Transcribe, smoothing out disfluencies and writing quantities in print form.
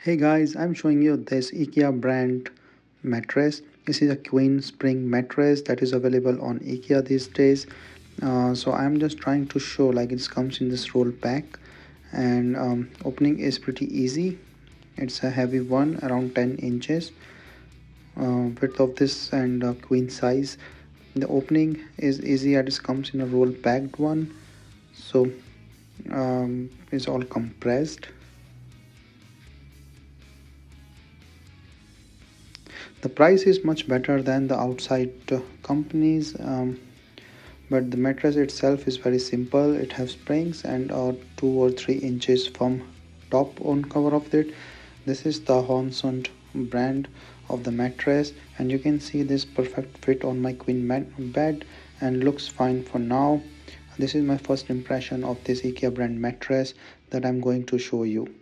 Hey guys, I'm showing you this IKEA brand mattress. This is a queen spring mattress that is available on IKEA these days. So I'm just trying to show like it comes in this roll pack, and opening is pretty easy. It's a heavy one, around 10 inches width of this, and queen size. The opening is easy and it comes in a roll packed one. So it's all compressed. The price is much better than the outside companies, but the mattress itself is very simple. It has springs and 2 or 3 inches from top on cover of it. This is the HAUGESUND brand of the mattress, and you can see this perfect fit on my queen bed and looks fine for now. This is my first impression of this IKEA brand mattress that I'm going to show you.